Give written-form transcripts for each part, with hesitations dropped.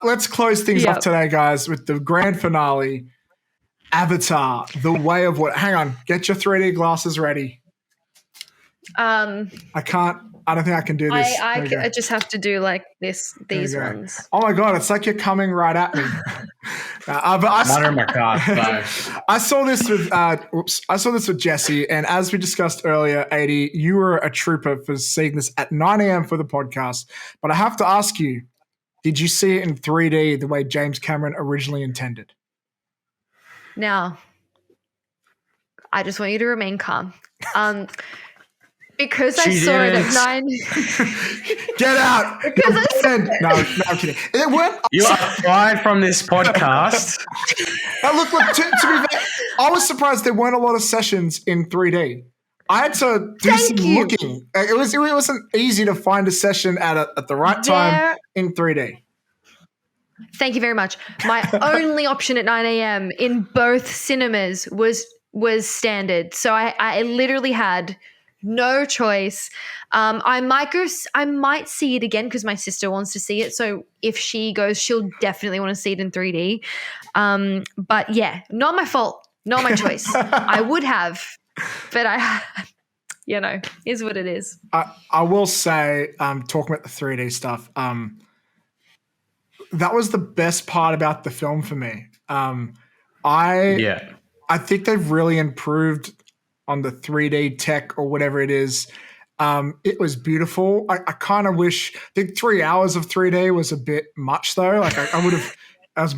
let's close things off today, guys, with the grand finale, Avatar: The Way of Water. Hang on, get your 3D glasses ready. I don't think I can do this. I just have to do like these ones. Oh my God, it's like you're coming right at me. I saw this with Jesse, and as we discussed earlier, 80, you were a trooper for seeing this at 9 a.m. for the podcast. But I have to ask you, did you see it in 3D the way James Cameron originally intended? Now, I just want you to remain calm. Because I saw it at 9. Get out! No, I'm kidding. You are fired from this podcast. Look. To be fair, I was surprised there weren't a lot of sessions in 3D. I had to do some looking. It wasn't easy to find a session at the right time in 3D. Thank you very much. My only option at 9 a.m. in both cinemas was standard. So I literally had no choice. I might see it again because my sister wants to see it. So if she goes, she'll definitely want to see it in 3D. But yeah, not my fault, not my choice. I would have, but is what it is. I will say, talking about the 3D stuff, that was the best part about the film for me. I think they've really improved on the 3D tech or whatever it is. It was beautiful. I kind of wish, I think 3 hours of 3D was a bit much though. Like I was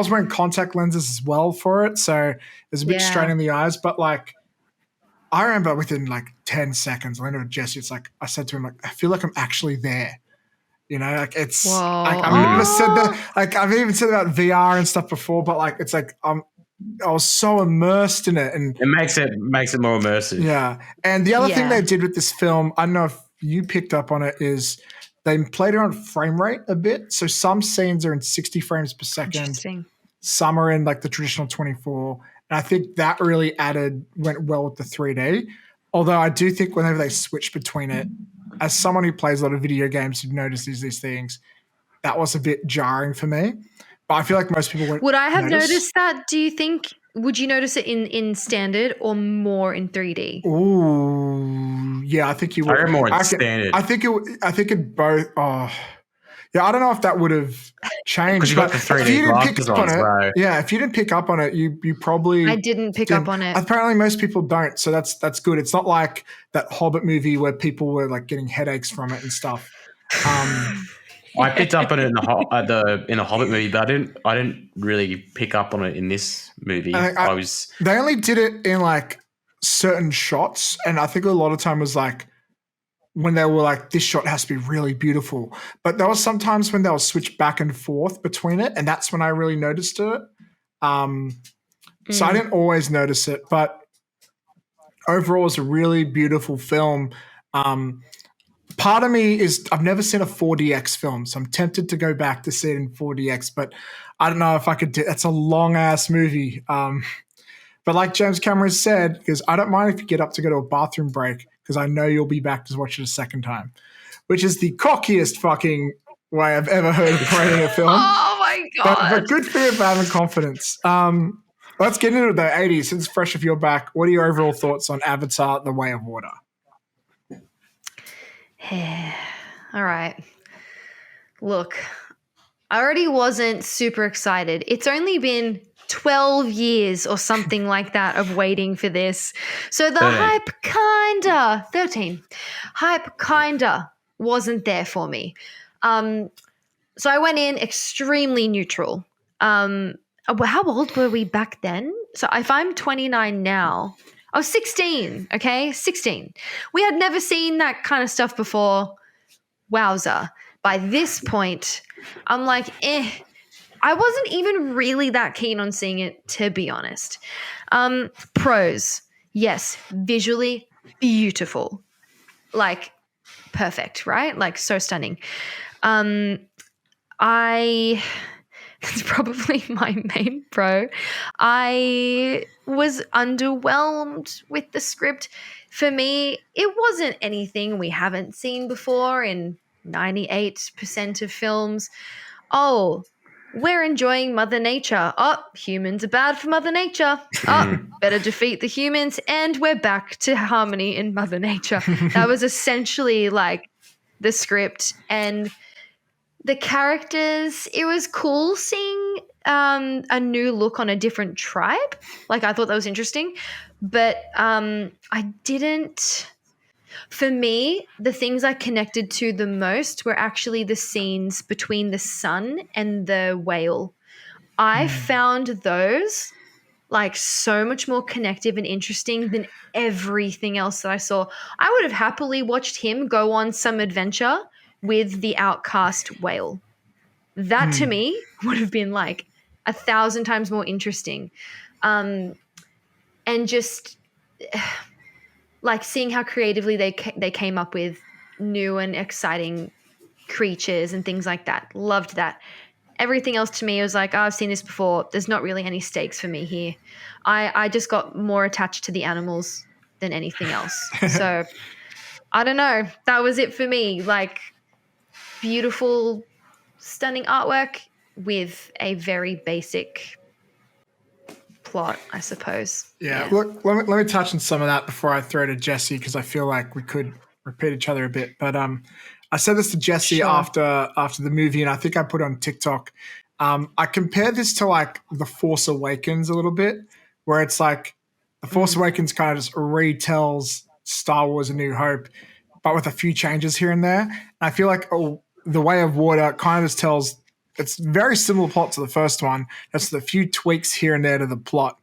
wearing contact lenses as well for it. So it was a bit straining the eyes, but like, I remember within like 10 seconds, I went to Jesse, I said to him, like, I feel like I'm actually there. You know, like it's, like, I've even said about VR and stuff before, but like, it's like, I was so immersed in it, and it makes it more immersive. Yeah, and the other thing they did with this film, I don't know if you picked up on it, is they played around frame rate a bit. So some scenes are in 60 frames per second, some are in like the traditional 24, and I think that really went well with the 3D. Although I do think whenever they switch between it, as someone who plays a lot of video games who notices these things, that was a bit jarring for me. But I feel like most people won't. Would I have noticed that? Do you think? Would you notice it in standard or more in 3D? Ooh, yeah, I think you would. I more in standard. I think it both. Oh, yeah, I don't know if that would have changed. Because you got the 3D glasses on, right? Yeah, if you didn't pick up on it, you probably. I didn't pick up on it. Apparently, most people don't, so that's good. It's not like that Hobbit movie where people were like getting headaches from it and stuff. I picked up on it in the Hobbit movie, but I didn't really pick up on it in this movie. They only did it in like certain shots, and I think a lot of time was like when they were like, this shot has to be really beautiful. But there was sometimes when they'll switch back and forth between it, and that's when I really noticed it. So I didn't always notice it, but overall, it's a really beautiful film. Part of me is I've never seen a 4DX film, so I'm tempted to go back to see it in 4DX, but I don't know if I could do it. It's a long-ass movie. But like James Cameron said, because I don't mind if you get up to go to a bathroom break, because I know you'll be back to watch it a second time, which is the cockiest fucking way I've ever heard of rating a film. Oh, my God. But good for you for having confidence. Let's get into it, though. 80, since fresh off your back, what are your overall thoughts on Avatar: The Way of Water? All right. Look, I already wasn't super excited. It's only been 12 years or something like that of waiting for this. So the hype 13. Hype kinda wasn't there for me. So I went in extremely neutral. How old were we back then? So if I'm 29 now, I was 16, okay? 16. We had never seen that kind of stuff before. Wowza. By this point, I'm like, I wasn't even really that keen on seeing it, to be honest. Pros, yes, visually beautiful. Like, perfect, right? Like, so stunning. That's probably my main pro. I was underwhelmed with the script. For me, it wasn't anything we haven't seen before in 98% of films. Oh, we're enjoying Mother Nature. Oh, humans are bad for Mother Nature. Oh, better defeat the humans, and we're back to harmony in Mother Nature. That was essentially like the script, and the characters. It was cool seeing a new look on a different tribe. Like, I thought that was interesting, but I didn't. For me, the things I connected to the most were actually the scenes between the sun and the whale. I found those like so much more connective and interesting than everything else that I saw. I would have happily watched him go on some adventure with the outcast whale. That to me would have been like 1,000 times more interesting. And just like seeing how creatively they came up with new and exciting creatures and things like that. Loved that. Everything else to me was like, oh, I've seen this before. There's not really any stakes for me here. I just got more attached to the animals than anything else. So I don't know. That was it for me. Like, beautiful, stunning artwork with a very basic plot, I suppose. Yeah. Look, let me touch on some of that before I throw to Jesse, because I feel like we could repeat each other a bit. But I said this to Jesse after the movie, and I think I put it on TikTok. I compared this to like The Force Awakens a little bit, where it's like The Force Awakens kind of just retells Star Wars: A New Hope, but with a few changes here and there. And I feel like The Way of Water kind of just tells, it's very similar plot to the first one, just a few tweaks here and there to the plot.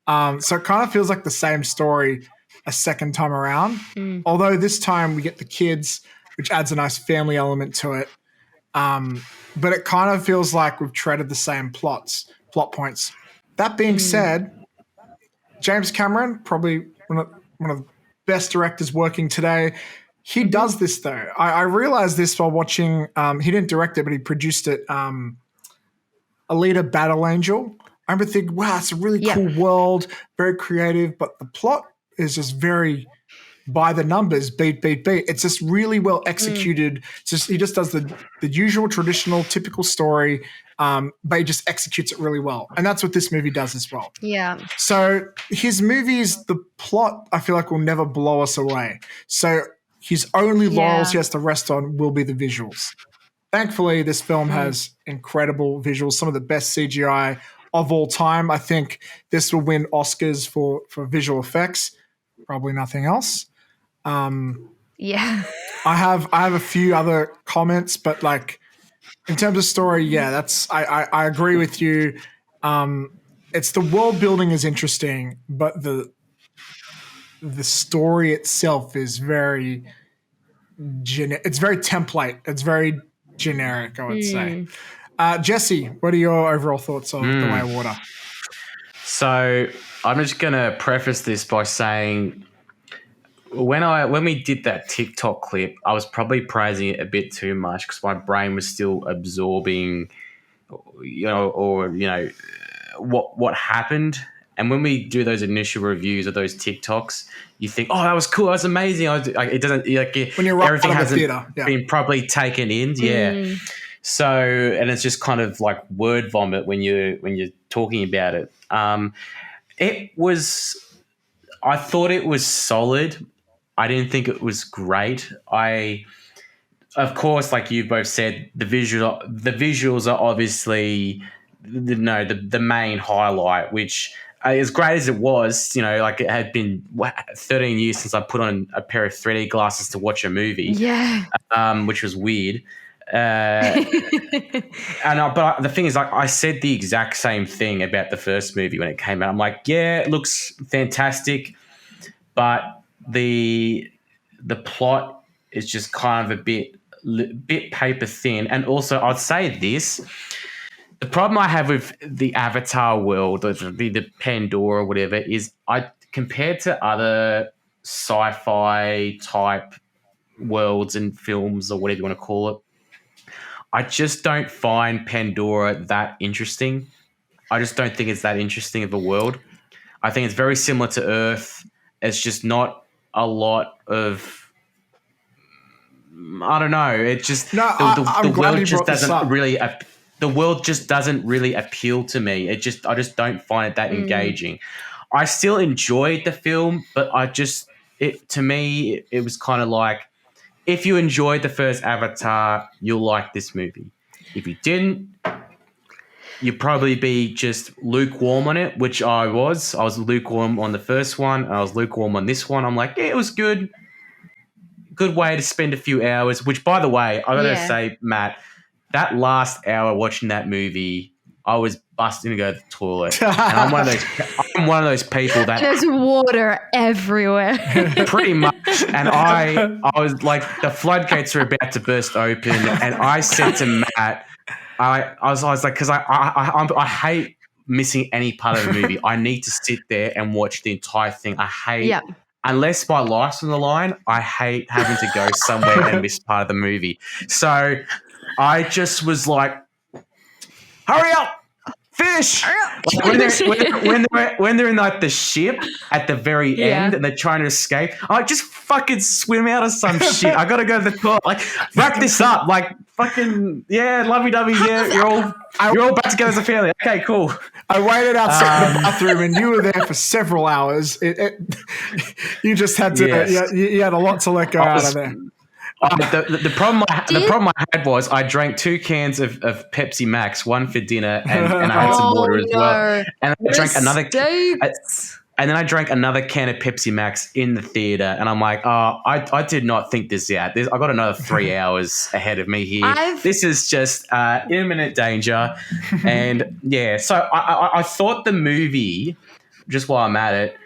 So it kind of feels like the same story a second time around. Although this time we get the kids, which adds a nice family element to it. But it kind of feels like we've treaded the same plot points. That being said, James Cameron, probably one of the best directors working today. He does this though. I realized this while watching. He didn't direct it, but he produced it. Alita: Battle Angel. I remember thinking, wow, it's a really cool world, very creative, but the plot is just very by the numbers, beat. It's just really well executed. It's just, he just does the usual, traditional, typical story, but he just executes it really well. And that's what this movie does as well. Yeah. So his movies, the plot, I feel like will never blow us away. So his only laurels he has to rest on will be the visuals. Thankfully, this film has incredible visuals, some of the best CGI of all time. I think this will win Oscars for visual effects, probably nothing else. Yeah. I have a few other comments, but like in terms of story, that's I agree with you. It's the world building is interesting, but the story itself is very it's very template. It's very generic, I would say. Jesse, what are your overall thoughts on The Way of Water? So I'm just going to preface this by saying when we did that TikTok clip, I was probably praising it a bit too much because my brain was still absorbing, what happened. And when we do those initial reviews of those TikToks, you think, "Oh, that was cool. That was amazing." It doesn't when you're everything right hasn't theater, been properly taken in. Yeah. So, and it's just kind of like word vomit when you're talking about it. I thought it was solid. I didn't think it was great. Of course, like you both said, the visuals are obviously the main highlight, which as great as it was, like it had been 13 years since I put on a pair of 3D glasses to watch a movie. Yeah. Which was weird. But the thing is, like, I said the exact same thing about the first movie when it came out. I'm like, yeah, it looks fantastic, but the plot is just kind of a bit paper thin. And also, I'd say this: the problem I have with the Avatar world, or the Pandora, or whatever, is compared to other sci-fi type worlds and films, or whatever you want to call it, I just don't find Pandora that interesting. I just don't think it's that interesting of a world. I think it's very similar to Earth. It's just not a lot of, I don't know. It just the world just doesn't really the world just doesn't really appeal to me. I just don't find it that engaging. I still enjoyed the film, but to me, it was kind of like, if you enjoyed the first Avatar, you'll like this movie. If you didn't, you'd probably be just lukewarm on it, which I was. I was lukewarm on the first one, and I was lukewarm on this one. I'm like, yeah, it was good. Good way to spend a few hours, which, by the way, I gotta say, Matt, that last hour watching that movie, I was busting to go to the toilet. And I'm one of those people that there's water everywhere. pretty much. And I was like, the floodgates were about to burst open, and I said to Matt, I was like, because I hate missing any part of the movie. I need to sit there and watch the entire thing. I hate. Yeah. Unless my life's on the line, I hate having to go somewhere and miss part of the movie. So I just was like, hurry up, fish! Like when they're in like the ship at the very end and they're trying to escape, I'm like, just fucking swim out of some shit. I gotta go to the toilet. Like, wrap this up. Like, fucking, lovey-dovey, you're all back together as a family. Okay, cool. I waited outside the bathroom, and you were there for several hours. You just had to. You had a lot to let go out of there. The problem I had was I drank 2 cans of Pepsi Max, one for dinner, and I had some water as well. And I drank another. And then I drank another can of Pepsi Max in the theater, and I'm like, I did not think this out. I got another 3 hours ahead of me here. This is just imminent danger. And so I thought the movie, just while I'm at it,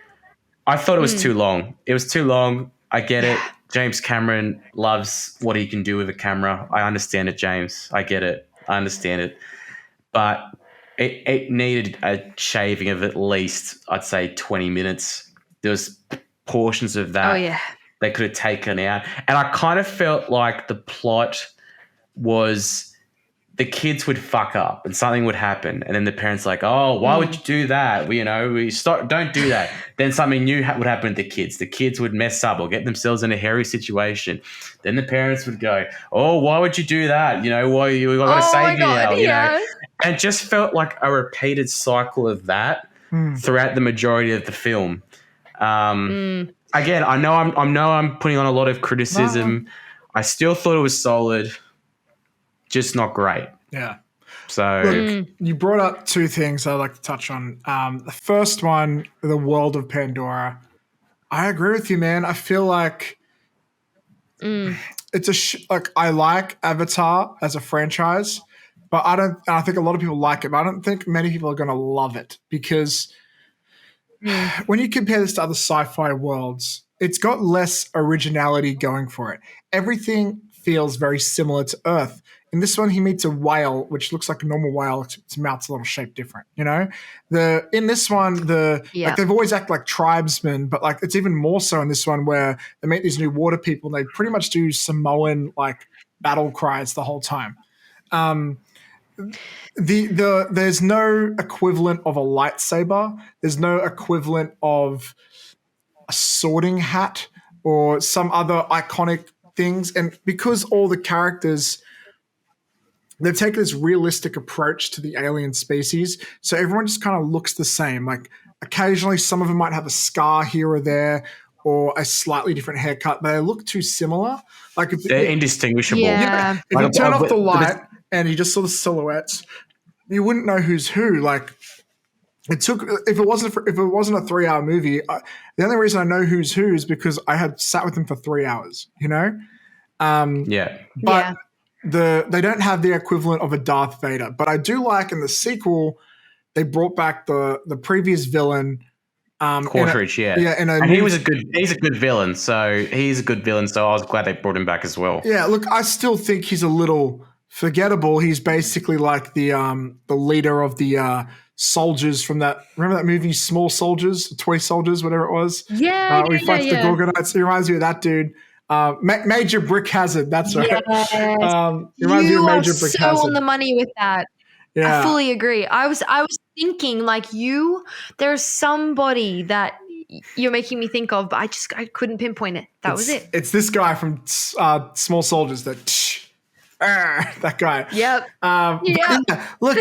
I thought it was too long. It was too long. I get it. James Cameron loves what he can do with a camera. I understand it, James. I get it. I understand it. But it needed a shaving of at least, I'd say, 20 minutes. There was portions of that they could have taken out. And I kind of felt like the plot was the kids would fuck up and something would happen. And then the parents like, oh, why would you do that? Don't do that. Then something new would happen to the kids. The kids would mess up or get themselves in a hairy situation. Then the parents would go, oh, why would you do that? Why you got to save you now? And it just felt like a repeated cycle of that throughout the majority of the film. Again, I know I'm putting on a lot of criticism. I still thought it was solid, just not great. Yeah. So look, you brought up 2 things I'd like to touch on. The first one, the world of Pandora. I agree with you, man. I feel like it's I like Avatar as a franchise, but I think a lot of people like it, but I don't think many people are going to love it because when you compare this to other sci-fi worlds, it's got less originality going for it. Everything feels very similar to Earth. In this one, he meets a whale, which looks like a normal whale, except its mouth's a little shaped different. In this one, like they've always acted like tribesmen, but like it's even more so in this one where they meet these new water people, and they pretty much do Samoan like battle cries the whole time. There's no equivalent of a lightsaber. There's no equivalent of a sorting hat or some other iconic things, and because all the characters, they've taken this realistic approach to the alien species, so everyone just kind of looks the same. Like occasionally some of them might have a scar here or there or a slightly different haircut, but they look too similar. Like they're indistinguishable. If you turn off the light and you just saw the silhouettes, you wouldn't know who's who. Like it took, if it wasn't a 3-hour movie, the only reason I know who's who is because I had sat with them for 3 hours, But they don't have the equivalent of a Darth Vader. But I do like in the sequel, they brought back the previous villain. Quartridge, and he's a good villain. So he's a good villain. So I was glad they brought him back as well. Yeah, look, I still think he's a little forgettable. He's basically like the leader of the soldiers from that. Remember that movie, Small Soldiers, Toy Soldiers, whatever it was. We fight the Gorgonites. He reminds me of that dude. Major Brick Hazard. That's right. Yes. Reminds me of Major Brick so Hazard. On the money with that. Yeah. I fully agree. I was thinking like there's somebody that you're making me think of, but I couldn't pinpoint it. That was it. It's this guy from Small Soldiers that that guy. Yep. But Yep. yeah, look,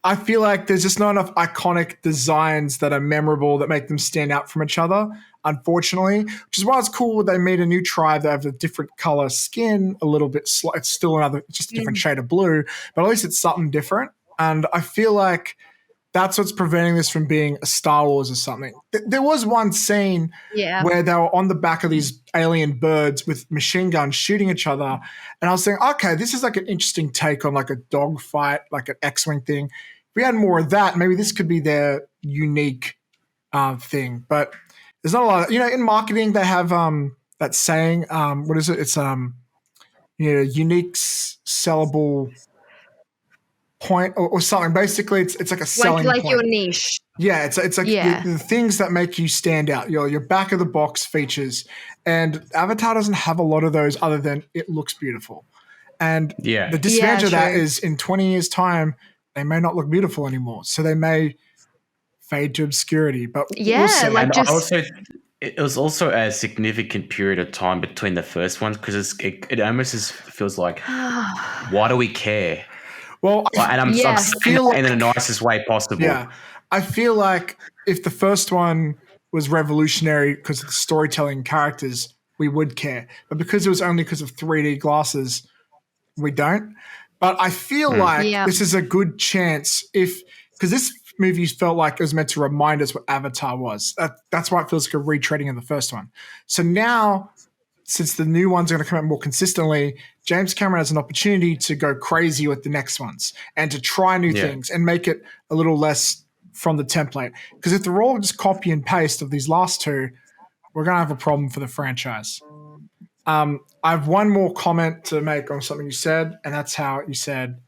I feel like there's just not enough iconic designs that are memorable that make them stand out from each other, unfortunately, which is why it's cool they made a new tribe that have a different color skin, a little bit, it's still another, just a different shade of blue, but at least it's something different. And I feel like that's what's preventing this from being a Star Wars or something. There was one scene where they were on the back of these alien birds with machine guns shooting each other. And I was saying, okay, this is like an interesting take on like a dog fight, like an X-Wing thing. If we had more of that, maybe this could be their unique thing. But there's not a lot of, in marketing, they have that saying, what is it? It's, unique sellable point or something. Basically, it's like a selling like point. your niche. Yeah, it's like the things that make you stand out. Your back of the box features, and Avatar doesn't have a lot of those other than it looks beautiful. And the disadvantage of that is in 20 years' time, they may not look beautiful anymore, so they may fade to obscurity. But we'll see. Like it was also a significant period of time between the first ones because it almost feels like, why do we care? Well, and I'm saying that in the nicest way possible. Yeah, I feel like if the first one was revolutionary because of the storytelling characters, we would care. But because it was only because of 3D glasses, we don't. But I feel like this is a good chance because this movie felt like it was meant to remind us what Avatar was. That's why it feels like a retreading of the first one. So now, since the new ones are going to come out more consistently, James Cameron has an opportunity to go crazy with the next ones and to try new things and make it a little less from the template. Because if they're all just copy and paste of these last two, we're going to have a problem for the franchise. I have one more comment to make on something you said, and that's how you said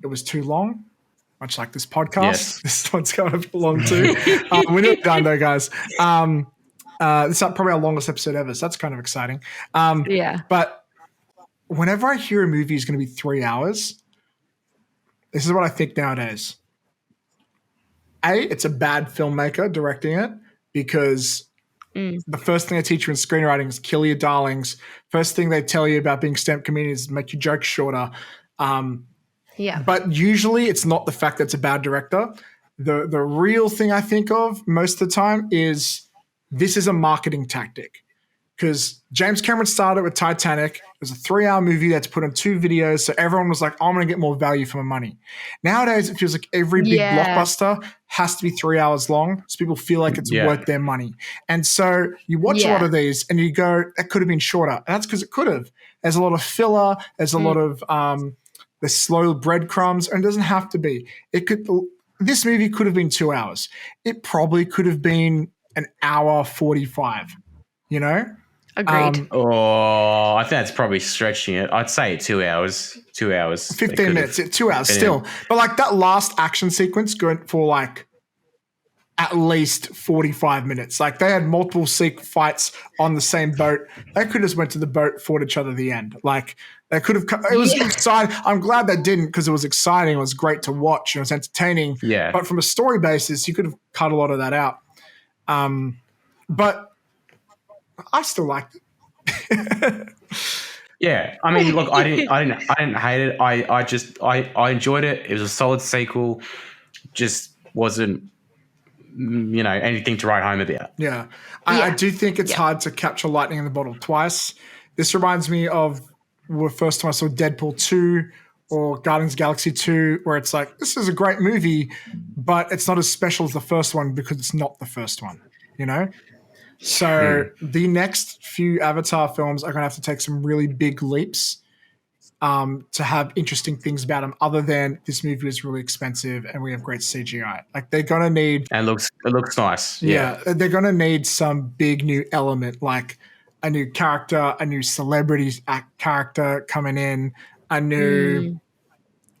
it was too long, much like this podcast. Yes. This one's going to be long too. We're not done though, guys. This is probably our longest episode ever, so that's kind of exciting. But whenever I hear a movie is going to be 3 hours, this is what I think nowadays. It's a bad filmmaker directing it because the first thing they teach you in screenwriting is kill your darlings. First thing they tell you about being stand-up comedian is make your jokes shorter. But usually it's not the fact that it's a bad director. The real thing I think of most of the time is this is a marketing tactic because James Cameron started with Titanic. It was a 3-hour movie that's put on 2 videos. So everyone was like, I'm going to get more value for my money. Nowadays, it feels like every big blockbuster has to be 3 hours long. So people feel like it's worth their money. And so you watch a lot of these and you go, that could have been shorter. And that's because it could have. There's a lot of filler. There's a lot of the slow breadcrumbs, and it doesn't have to be. This movie could have been 2 hours. It probably could have been an hour 45, Agreed. I think that's probably stretching it. I'd say 2 hours. 2 hours. 15 minutes. 2 hours still. But like that last action sequence going for like at least 45 minutes. Like they had multiple fights on the same boat. They could have just went to the boat, fought each other at the end. Like they could have. It was exciting. I'm glad they didn't because it was exciting. It was great to watch. It was entertaining. Yeah. But from a story basis, you could have cut a lot of that out. But I still liked it. Yeah, I mean, look, I didn't hate it. I enjoyed it. It was a solid sequel. Just wasn't, anything to write home about. Yeah, I do think it's hard to capture lightning in the bottle twice. This reminds me of the first time I saw Deadpool 2 or Guardians of the Galaxy 2, where it's like, this is a great movie, but it's not as special as the first one because it's not the first one, So the next few Avatar films are going to have to take some really big leaps to have interesting things about them other than this movie is really expensive and we have great CGI. Like they're going to need... And it looks nice. Yeah, they're going to need some big new element like a new character, a new celebrity character coming in, a new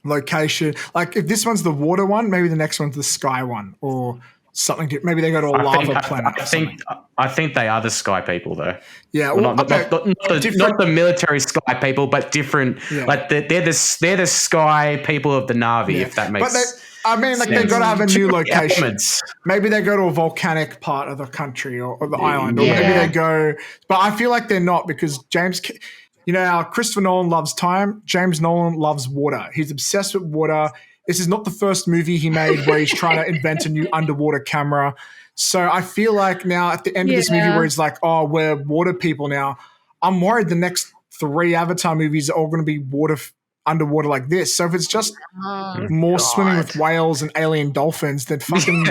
location. Like if this one's the water one, maybe the next one's the sky one or something. Maybe they go to a lava planet. I think they are the sky people though. Yeah, well, not the military sky people, but different. Yeah. Like they're the sky people of the Na'vi, if that makes sense. They've got to have a new location. Elements. Maybe they go to a volcanic part of the country or the island, or maybe they go. But I feel like they're not because you know how Christopher Nolan loves time, James Nolan loves water. He's obsessed with water. This is not the first movie he made where he's trying to invent a new underwater camera. So I feel like now at the end of this movie where he's like, oh, we're water people now, I'm worried the next 3 Avatar movies are all going to be underwater like this. So if it's just more swimming with whales and alien dolphins, then fucking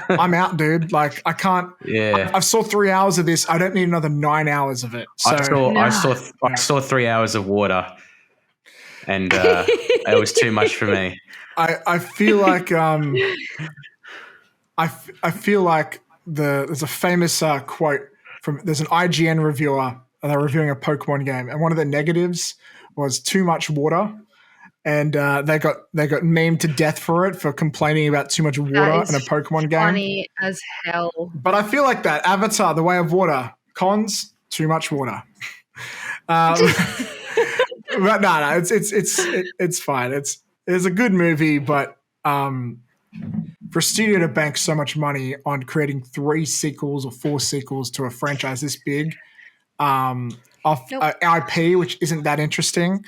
I'm out, dude. Like I can't. Yeah. I saw 3 hours of this. I don't need another 9 hours of it. So I saw 3 hours of water, and it was too much for me. I feel like I feel like there's a famous quote there's an IGN reviewer. They're reviewing a Pokemon game, and one of the negatives was too much water, and they got memed to death for complaining about too much water in a Pokemon game. Funny as hell. But I feel like that Avatar: The Way of Water. Cons: too much water. But no, it's fine. It's a good movie, but for a studio to bank so much money on creating 3 sequels or 4 sequels to a franchise this big, off IP, which isn't that interesting.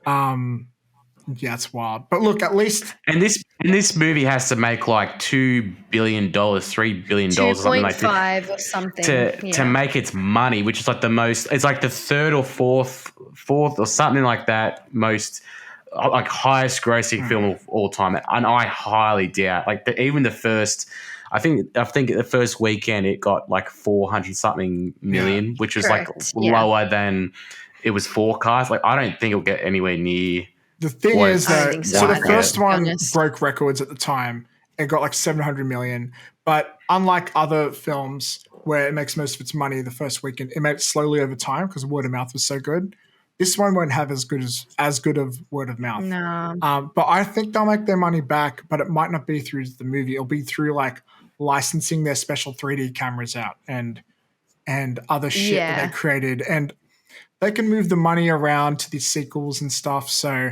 Yeah, it's wild. But look, at least and this movie has to make like $2 billion, $3 billion, something like that, or something to make its money, which is like the most. It's like the third or fourth or something like that most like highest grossing film of all time, and I highly doubt even the first. I think the first weekend it got like 400 something million, which was lower than it was forecast. Like I don't think it'll get anywhere near. The thing is that so the first one broke records at the time. It got like 700 million, but unlike other films where it makes most of its money the first weekend, it made it slowly over time because word of mouth was so good. This one won't have as good of word of mouth. No. But I think they'll make their money back, but it might not be through the movie. It'll be through like licensing their special 3D cameras out and other shit that they created. And they can move the money around to these sequels and stuff. So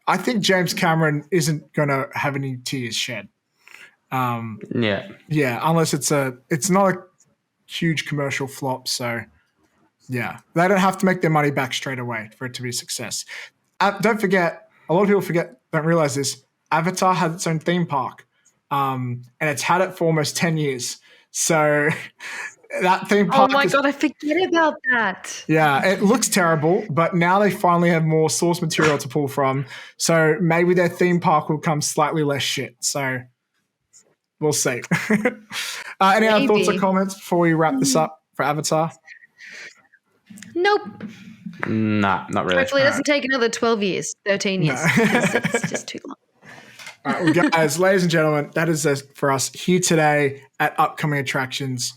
I think James Cameron isn't going to have any tears shed. Yeah, unless it's not a huge commercial flop. So yeah, they don't have to make their money back straight away for it to be a success. Don't forget, a lot of people don't realize this. Avatar had its own theme park, and it's had it for almost 10 years. So that theme park. Oh my God, I forget about that. Yeah, it looks terrible, but now they finally have more source material to pull from. So maybe their theme park will come slightly less shit. So we'll see. Any other thoughts or comments before we wrap this up for Avatar? Nope. Nah, not really. Hopefully it doesn't take another 12 years, 13 years. No. It's just too long. All right, well, guys, ladies and gentlemen, that is it for us here today at Upcoming Attractions.